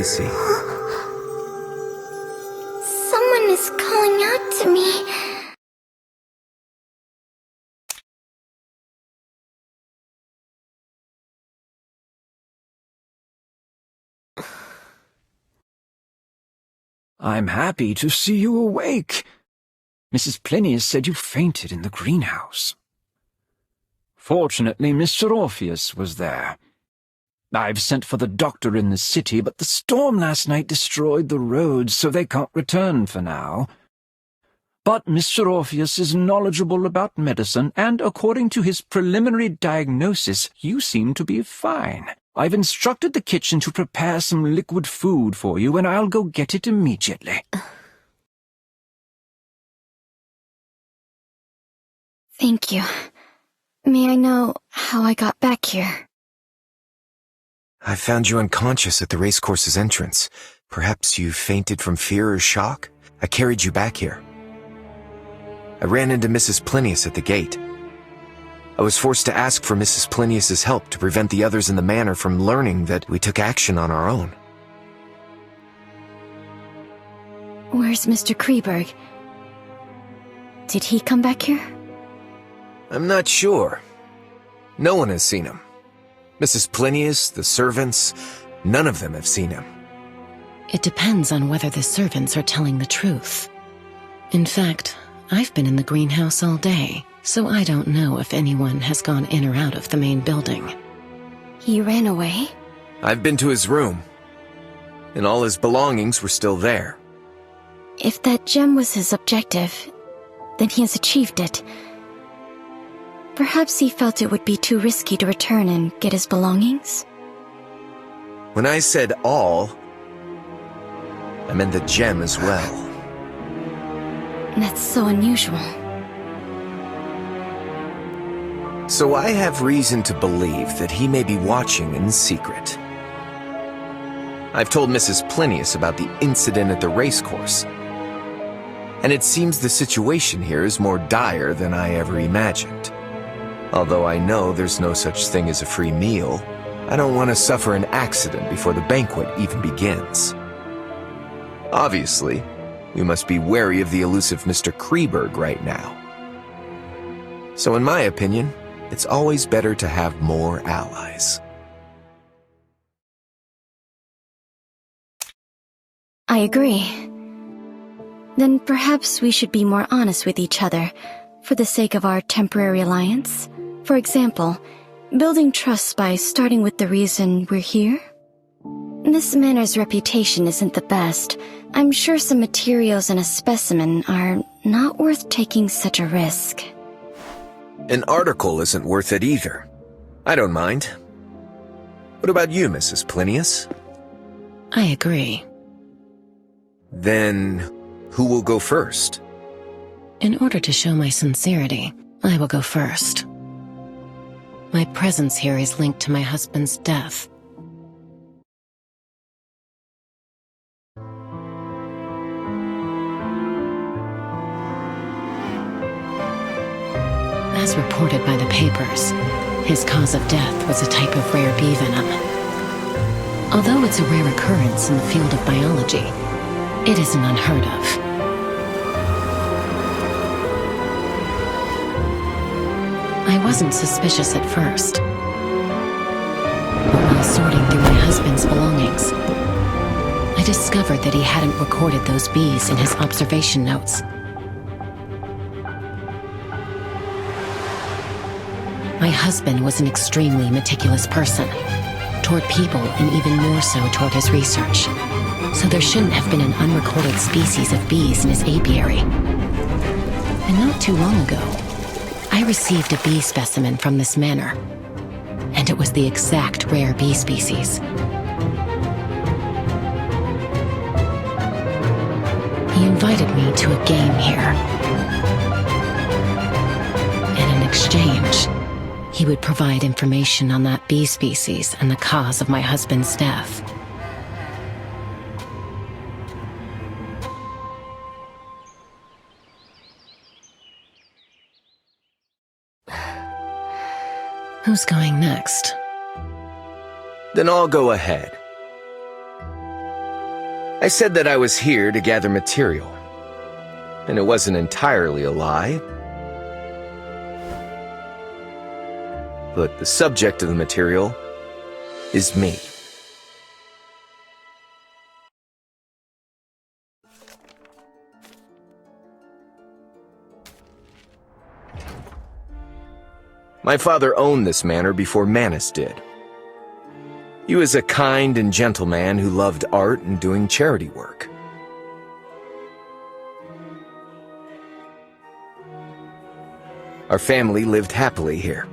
see. Someone is calling out to me. I'm happy to see you awake. Mrs. Plinius said you fainted in the greenhouse. Fortunately, Mr. Orpheus was there. I've sent for the doctor in the city, but the storm last night destroyed the roads, so they can't return for now. But Mr. Orpheus is knowledgeable about medicine, and according to his preliminary diagnosis, you seem to be fine. I've instructed the kitchen to prepare some liquid food for you, and I'll go get it immediately. Thank you. May I know how I got back here? I found you unconscious at the racecourse's entrance. Perhaps you fainted from fear or shock? I carried you back here. I ran into Mrs. Plinius at the gate. I was forced to ask for Mrs. Plinius's help to prevent the others in the manor from learning that we took action on our own. Where's Mr. Kreberg? Did he come back here? I'm not sure. No one has seen him. Mrs. Plinius, the servants, none of them have seen him. It depends on whether the servants are telling the truth. In fact, I've been in the greenhouse all day, so I don't know if anyone has gone in or out of the main building. He ran away? I've been to his room, and all his belongings were still there. If that gem was his objective, then he has achieved it. Perhaps he felt it would be too risky to return and get his belongings? When I said all, I meant the gem as well. That's so unusual. So I have reason to believe that he may be watching in secret. I've told Mrs. Plinius about the incident at the racecourse, and it seems the situation here is more dire than I ever imagined. Although I know there's no such thing as a free meal, I don't want to suffer an accident before the banquet even begins. Obviously, we must be wary of the elusive Mr. Kreberg right now. So in my opinion, it's always better to have more allies. I agree. Then perhaps we should be more honest with each other, for the sake of our temporary alliance. For example, building trust by starting with the reason we're here. This manor's reputation isn't the best. I'm sure some materials and a specimen are not worth taking such a risk. An article isn't worth it either. I don't mind. What about you, Mrs. Plinius? I agree. Then, who will go first? In order to show my sincerity, I will go first. My presence here is linked to my husband's death. As reported by the papers, his cause of death was a type of rare bee venom. Although it's a rare occurrence in the field of biology, it isn't unheard of. I wasn't suspicious at first, but while sorting through my husband's belongings, I discovered that he hadn't recorded those bees in his observation notes. My husband was an extremely meticulous person, toward people and even more so toward his research, so there shouldn't have been an unrecorded species of bees in his apiary. And not too long ago, I received a bee specimen from this manor, and it was the exact rare bee species. He invited me to a game here, and in exchange, he would provide information on that bee species and the cause of my husband's death. Who's going next? Then I'll go ahead. I said that I was here to gather material, and it wasn't entirely a lie. But the subject of the material is me. My father owned this manor before Manus did. He was a kind and gentle man who loved art and doing charity work. Our family lived happily here,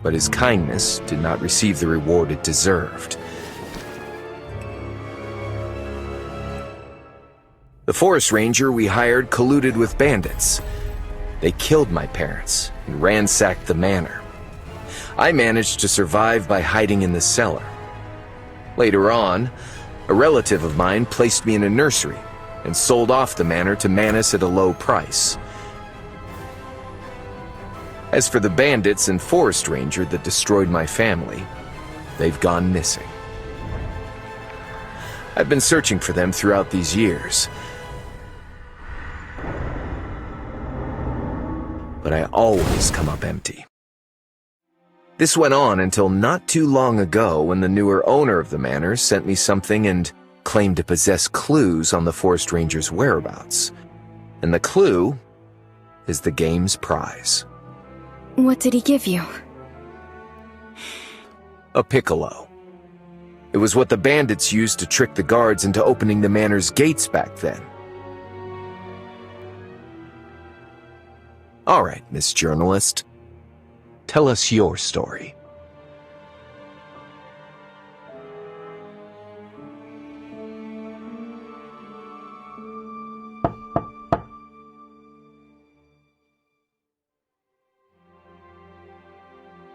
but his kindness did not receive the reward it deserved. The forest ranger we hired colluded with bandits. They killed my parents and ransacked the manor. I managed to survive by hiding in the cellar. Later on, a relative of mine placed me in a nursery and sold off the manor to Manus at a low price. As for the bandits and forest ranger that destroyed my family, they've gone missing. I've been searching for them throughout these years, but I always come up empty. This went on until not too long ago when the newer owner of the manor sent me something and claimed to possess clues on the forest ranger's whereabouts. And the clue is the game's prize. What did he give you? A piccolo. It was what the bandits used to trick the guards into opening the manor's gates back then. All right, Miss Journalist. Tell us your story.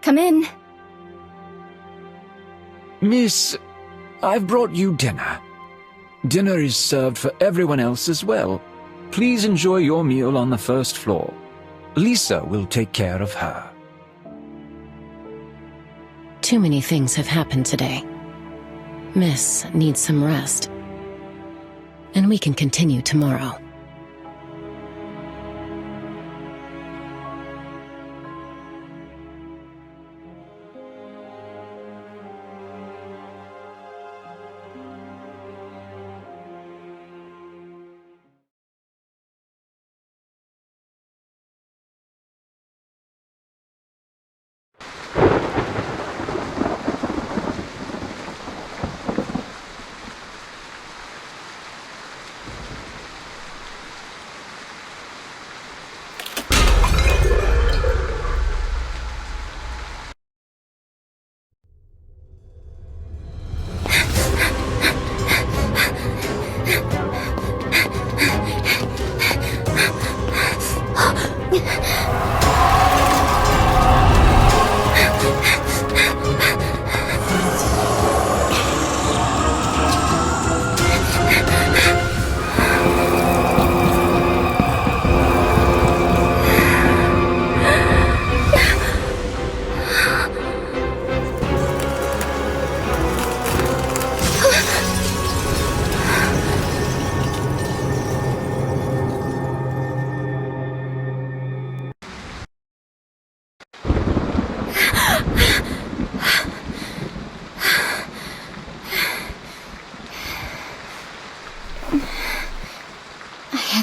Come in. Miss, I've brought you dinner. Dinner is served for everyone else as well. Please enjoy your meal on the first floor. Lisa will take care of her. Too many things have happened today. Miss needs some rest. And we can continue tomorrow.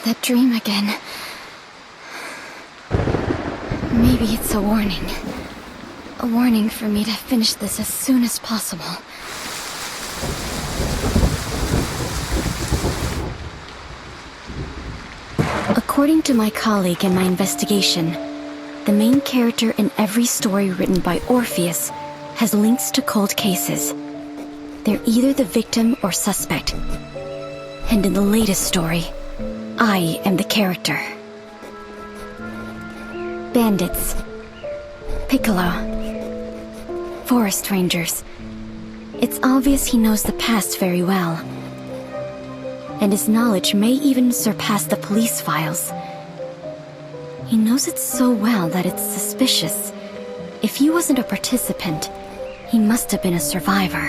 That dream again. Maybe it's a warning. A warning for me to finish this as soon as possible. According to my colleague in my investigation, the main character in every story written by Orpheus has links to cold cases. They're either the victim or suspect. And in the latest story, I am the character. Bandits, Piccolo, forest rangers. It's obvious he knows the past very well. And his knowledge may even surpass the police files. He knows it so well that it's suspicious. If he wasn't a participant, he must have been a survivor.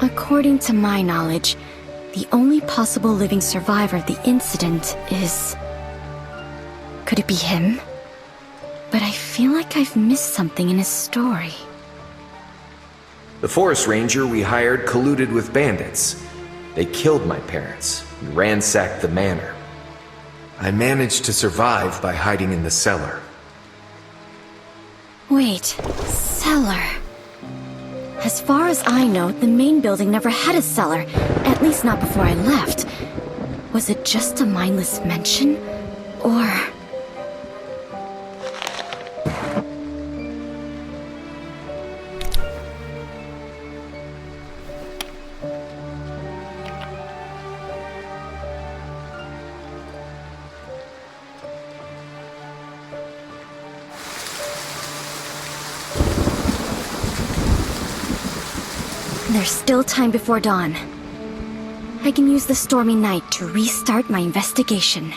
According to my knowledge, the only possible living survivor of the incident is... Could it be him? But I feel like I've missed something in his story. The forest ranger we hired colluded with bandits. They killed my parents and ransacked the manor. I managed to survive by hiding in the cellar. Wait, cellar. As far as I know, the main building never had a cellar, at least not before I left. Was it just a mindless mention? Or... There's still time before dawn. I can use the stormy night to restart my investigation.